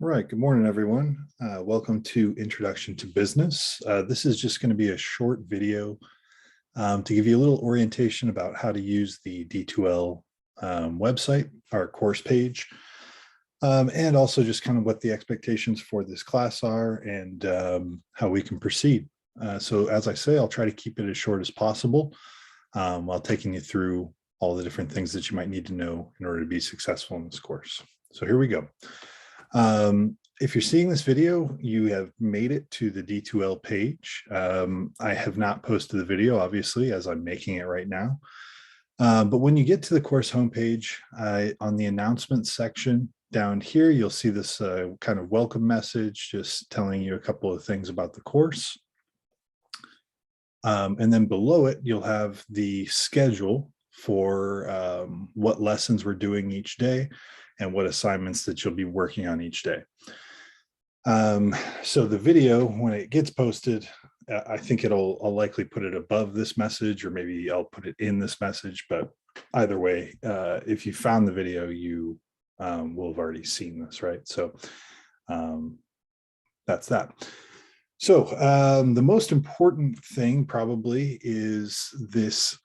Right. Good morning, everyone. Welcome to Introduction to Business. This is just going to be a short video to give you a little orientation about how to use the D2L website, our course page, and also just kind of what the expectations for this class are and how we can proceed. So as I say, I'll try to keep it as short as possible while taking you through all the different things that you might need to know in order to be successful in this course. So here we go. If you're seeing this video, you have made it to the D2L page. I have not posted the video, obviously, as I'm making it right now. But when you get to the course homepage, on the announcements section down here, you'll see this kind of welcome message, just telling you a couple of things about the course. And then below it, you'll have the schedule for what lessons we're doing each day and what assignments that you'll be working on each day. So the video, when it gets posted, I think I'll likely put it above this message, or maybe I'll put it in this message, but either way, if you found the video, you will have already seen this, right? So that's that. So the most important thing probably is this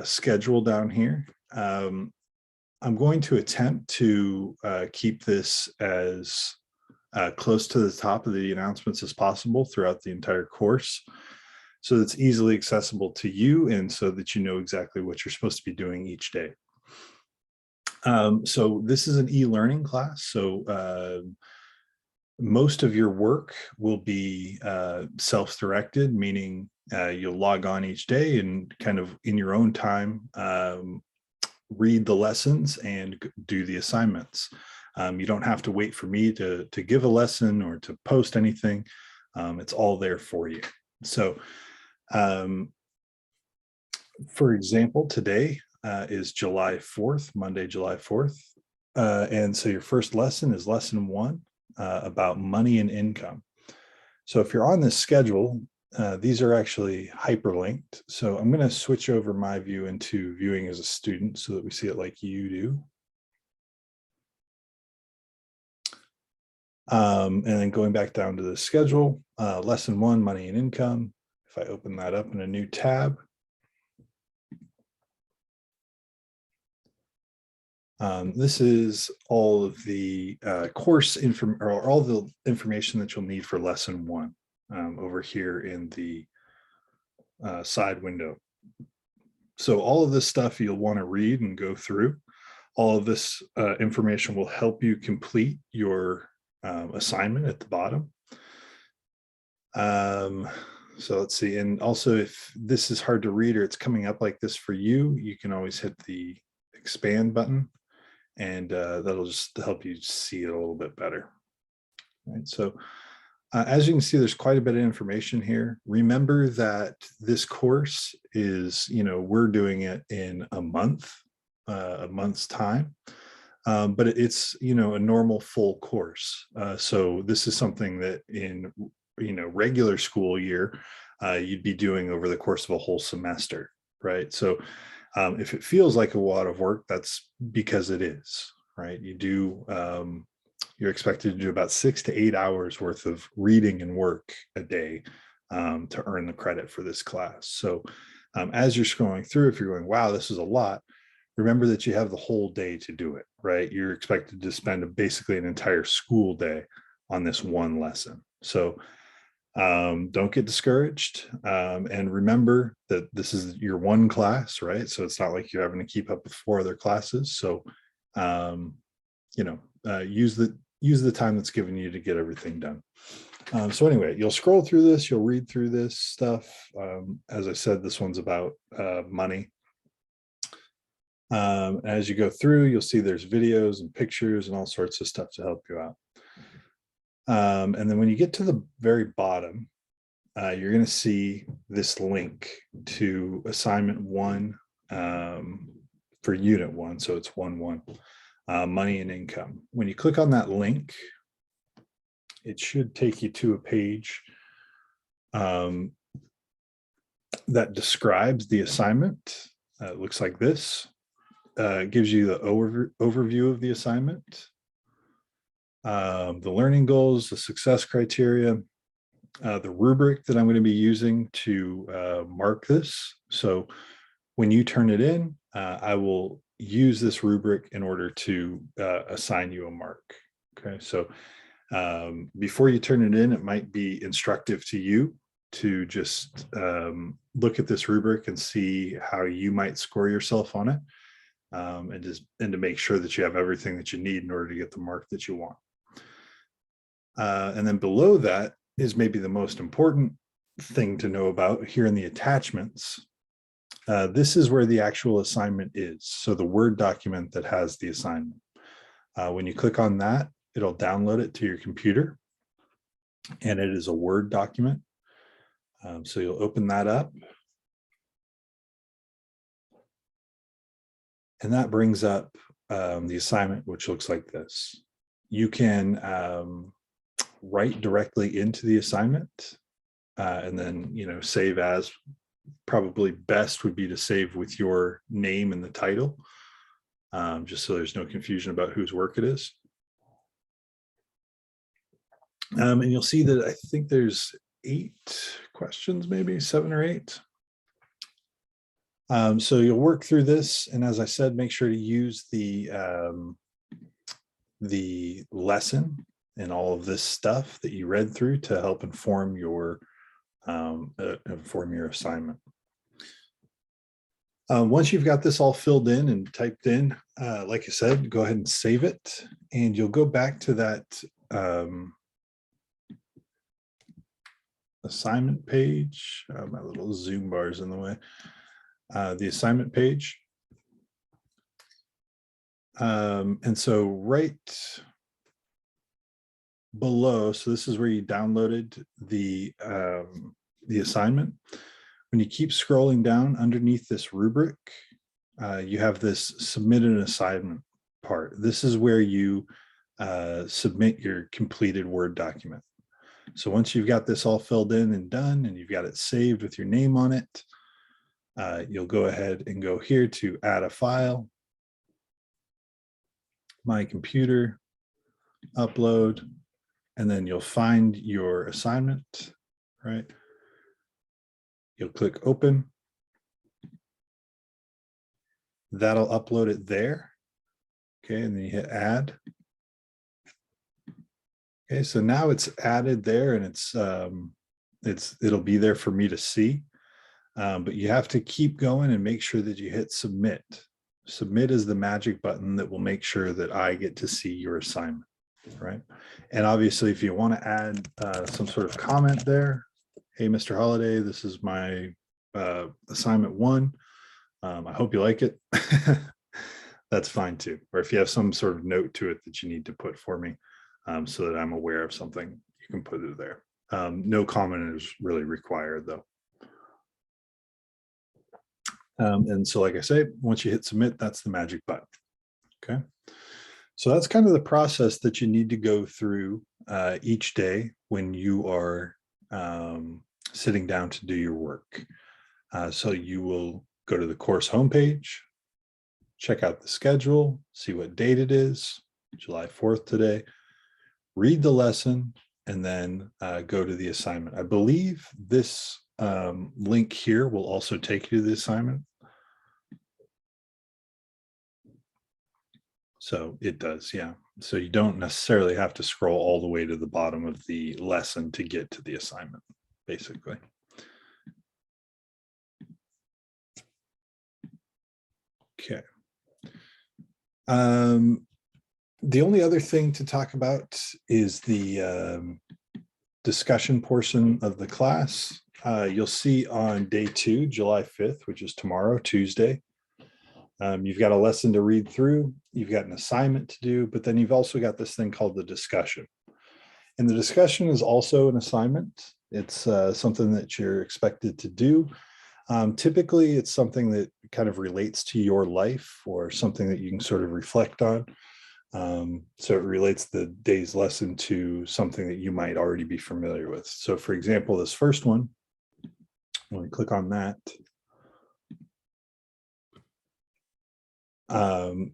schedule down here. I'm going to attempt to keep this as close to the top of the announcements as possible throughout the entire course, so it's easily accessible to you and so that you know exactly what you're supposed to be doing each day. So this is an e-learning class, so most of your work will be self-directed, meaning you'll log on each day and kind of in your own time read the lessons and do the assignments. You don't have to wait for me to give a lesson or to post anything. It's all there for you. So for example, today is July 4th, Monday, July 4th. And so your first lesson is lesson 1 about money and income. So if you're on this schedule, these are actually hyperlinked. So I'm going to switch over my view into viewing as a student so that we see it like you do. And then going back down to the schedule, lesson 1, money and income. If I open that up in a new tab, this is all of the course information, or all the information that you'll need for lesson 1 over here in the side window. So all of this stuff you'll want to read and go through. All of this information will help you complete your assignment at the bottom. So let's see. And also, if this is hard to read or it's coming up like this for you, you can always hit the expand button, and that'll just help you see it a little bit better. Right. So as you can see, there's quite a bit of information here. Remember that this course is, we're doing it in a month's time. But it's, a normal full course. So this is something that in, regular school year, you'd be doing over the course of a whole semester, right? So if it feels like a lot of work, that's because it is, right? You're expected to do about 6 to 8 hours worth of reading and work a day to earn the credit for this class. So as you're scrolling through, if you're going, wow, this is a lot, remember that you have the whole day to do it, right? You're expected to spend basically an entire school day on this one lesson. So don't get discouraged. And remember that this is your one class, right? So it's not like you're having to keep up with 4 other classes. So, use the time that's given you to get everything done. So anyway, you'll scroll through this, you'll read through this stuff. As I said, this one's about money. As you go through, you'll see there's videos and pictures and all sorts of stuff to help you out. And then when you get to the very bottom, you're going to see this link to assignment 1 for unit 1. So it's 1-1, money and income. When you click on that link, it should take you to a page that describes the assignment. It looks like this. Gives you the overview of the assignment. the learning goals, the success criteria, the rubric that I'm going to be using to mark this. So when you turn it in, I will use this rubric in order to assign you a mark. Okay, so before you turn it in, it might be instructive to you to just look at this rubric and see how you might score yourself on it, and to make sure that you have everything that you need in order to get the mark that you want. And then below that is maybe the most important thing to know about here in the attachments. This is where the actual assignment is. So the Word document that has the assignment. When you click on that, it'll download it to your computer, and it is a Word document. So you'll open that up. And that brings up the assignment, which looks like this. You can write directly into the assignment, and then, save as. Probably best would be to save with your name in the title, just so there's no confusion about whose work it is. And you'll see that I think there's 8 questions, maybe 7 or 8. So you'll work through this, and as I said, make sure to use the lesson and all of this stuff that you read through to help inform your assignment. Once you've got this all filled in and typed in, like I said, go ahead and save it, and you'll go back to that assignment page. My little Zoom bar is in the way. The assignment page. And so right below, so this is where you downloaded the assignment. When you keep scrolling down underneath this rubric, you have this submit an assignment part. This is where you submit your completed Word document. So once you've got this all filled in and done, and you've got it saved with your name on it, you'll go ahead and go here to add a file, my computer, upload, and then you'll find your assignment, right? You'll click open. That'll upload it there. Okay, and then you hit add. Okay, so now it's added there, and it'll be there for me to see. But you have to keep going and make sure that you hit submit. Submit is the magic button that will make sure that I get to see your assignment, right? And obviously, if you want to add some sort of comment there, hey, Mr. Holiday, this is my assignment 1. I hope you like it. That's fine too. Or if you have some sort of note to it that you need to put for me, so that I'm aware of something, you can put it there. No comment is really required though. And so, like I say, once you hit submit, that's the magic button. Okay. So that's kind of the process that you need to go through each day when you are sitting down to do your work. So you will go to the course homepage, check out the schedule, see what date it is, July 4th today, read the lesson, and then go to the assignment. I believe this link here will also take you to the assignment. So it does, yeah. So you don't necessarily have to scroll all the way to the bottom of the lesson to get to the assignment, basically. Okay. The only other thing to talk about is the discussion portion of the class. You'll see on day 2, July 5th, which is tomorrow, Tuesday, you've got a lesson to read through, you've got an assignment to do, but then you've also got this thing called the discussion. And the discussion is also an assignment. It's something that you're expected to do. Typically, it's something that kind of relates to your life or something that you can sort of reflect on. So it relates the day's lesson to something that you might already be familiar with. So for example, this first one, when we click on that,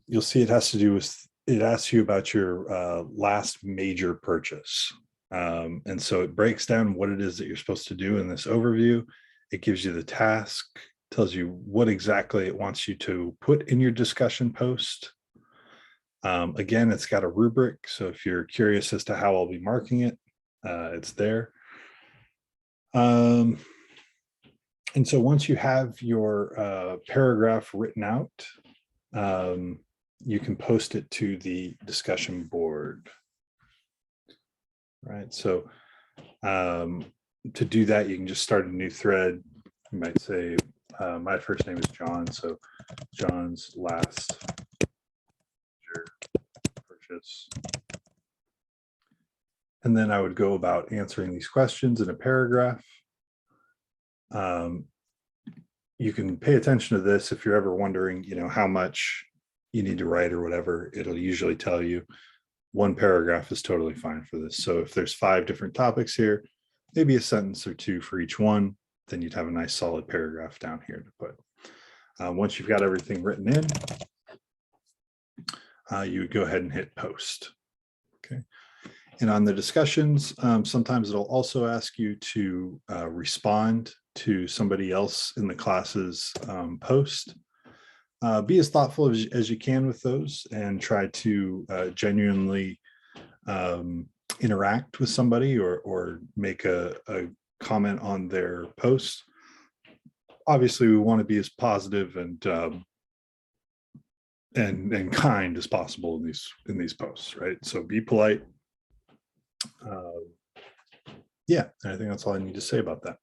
you'll see it has to do with it asks you about your last major purchase. And so it breaks down what it is that you're supposed to do in this overview. It gives you the task, tells you what exactly it wants you to put in your discussion post. Again, it's got a rubric. So if you're curious as to how I'll be marking it, it's there. And so once you have your paragraph written out, you can post it to the discussion board. Right. So to do that, you can just start a new thread. You might say, my first name is John. So John's last purchase. And then I would go about answering these questions in a paragraph. You can pay attention to this if you're ever wondering, how much you need to write or whatever. It'll usually tell you one paragraph is totally fine for this. So if there's 5 different topics here, maybe a sentence or 2 for each one, then you'd have a nice solid paragraph down here to put. Once you've got everything written in, you would go ahead and hit post. Okay. And on the discussions, sometimes it'll also ask you to respond to somebody else in the class's post. Be as thoughtful as you can with those and try to genuinely interact with somebody or make a comment on their post. Obviously, we want to be as positive and kind as possible in these posts, right? So be polite. Yeah, I think that's all I need to say about that.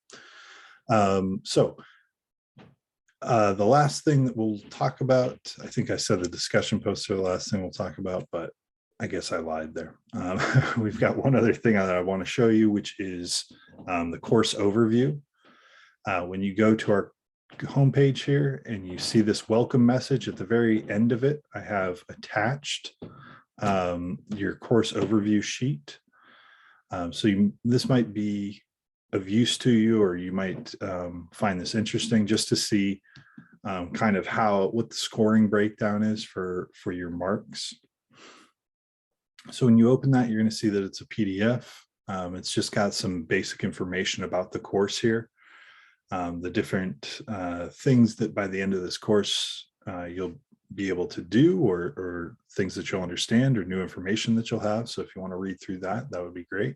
The last thing that we'll talk about, I think I said the discussion posts are the last thing we'll talk about, but I guess I lied there. We've got one other thing that I want to show you, which is the course overview. When you go to our homepage here and you see this welcome message at the very end of it, I have attached your course overview sheet. This might be of use to you, or you might find this interesting just to see kind of what the scoring breakdown is for your marks. So when you open that, you're going to see that it's a PDF. It's just got some basic information about the course here. The different things that by the end of this course you'll be able to do, or things that you'll understand, or new information that you'll have. So if you want to read through that, that would be great.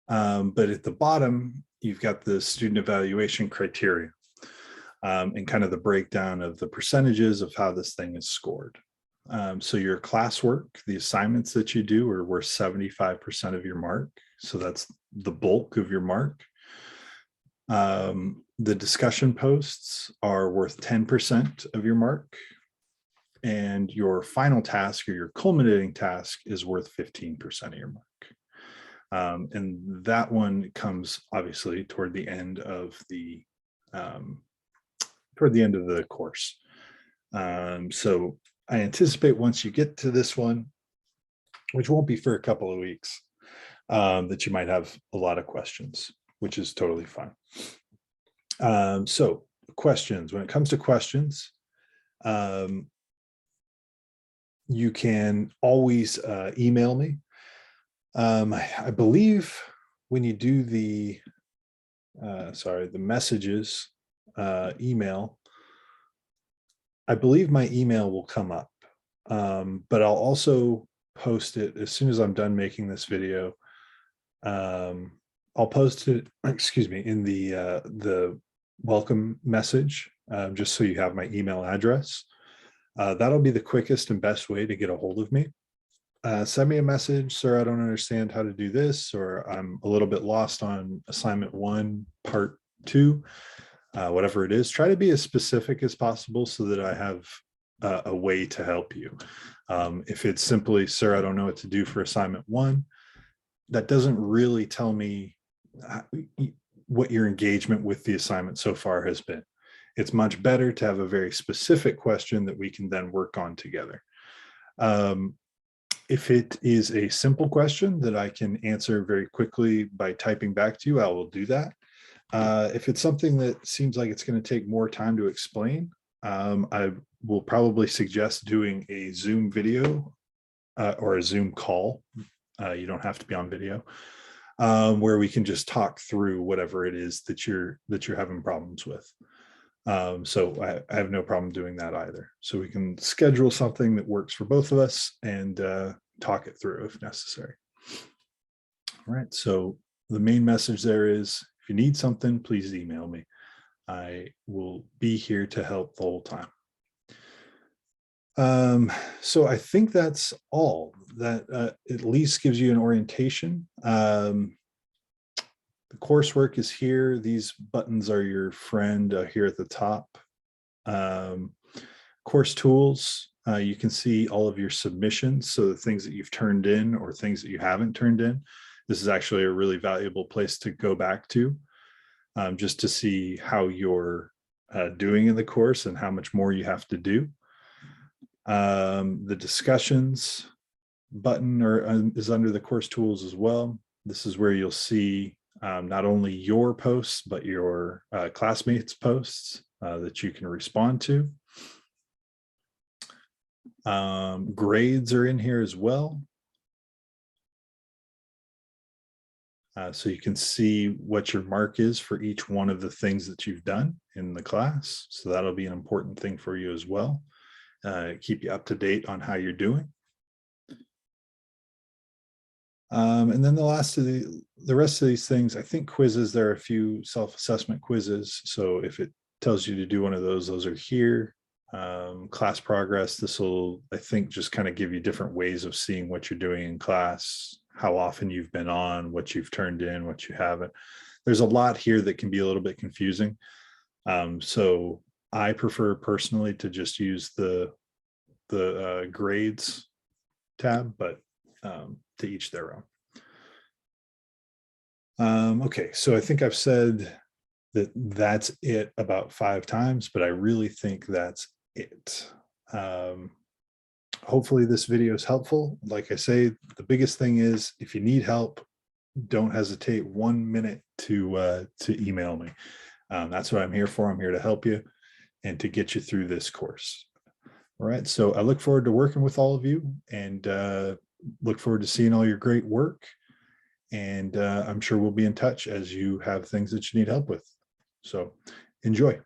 But at the bottom, you've got the student evaluation criteria and kind of the breakdown of the percentages of how this thing is scored. So your classwork, the assignments that you do, are worth 75% of your mark. So that's the bulk of your mark. The discussion posts are worth 10% of your mark. And your final task, or your culminating task, is worth 15% of your mark. And that one comes obviously toward the end of the course. So I anticipate once you get to this one, which won't be for a couple of weeks, that you might have a lot of questions, which is totally fine. So questions, when it comes to questions, you can always email me. I believe when you do the messages email, I believe my email will come up, but I'll also post it as soon as I'm done making this video. I'll post it, in the welcome message, just so you have my email address. That'll be the quickest and best way to get a hold of me. Send me a message, sir, I don't understand how to do this, or I'm a little bit lost on assignment 1, part 2, whatever it is. Try to be as specific as possible so that I have a way to help you. If it's simply, sir, I don't know what to do for assignment 1, that doesn't really tell me what your engagement with the assignment so far has been. It's much better to have a very specific question that we can then work on together. If it is a simple question that I can answer very quickly by typing back to you, I will do that. If it's something that seems like it's going to take more time to explain, I will probably suggest doing a Zoom video or a Zoom call. You don't have to be on video, where we can just talk through whatever it is that you're having problems with. So I have no problem doing that either. So we can schedule something that works for both of us and talk it through if necessary. All right. So the main message there is, if you need something, please email me. I will be here to help the whole time. So I think that's all. That at least gives you an orientation. The coursework is here. These buttons are your friend here at the top. Course tools, you can see all of your submissions. So the things that you've turned in or things that you haven't turned in. This is actually a really valuable place to go back to, just to see how you're doing in the course and how much more you have to do. The discussions button is under the course tools as well. This is where you'll see not only your posts, but your classmates' posts that you can respond to. Grades are in here as well. So you can see what your mark is for each one of the things that you've done in the class. So that'll be an important thing for you as well. Keep you up to date on how you're doing. And then the rest of these things, I think quizzes, there are a few self-assessment quizzes. So if it tells you to do one of those are here. Class progress, this will, I think, just kind of give you different ways of seeing what you're doing in class, how often you've been on, what you've turned in, what you haven't. There's a lot here that can be a little bit confusing. So I prefer personally to just use the grades tab, but to each their own. Okay, so I think I've said that's it about 5 times, but I really think that's it. Hopefully this video is helpful. Like I say, the biggest thing is, if you need help, don't hesitate 1 minute to email me. That's what I'm here for. I'm here to help you and to get you through this course. All right, so I look forward to working with all of you, and look forward to seeing all your great work. And I'm sure we'll be in touch as you have things that you need help with. So enjoy.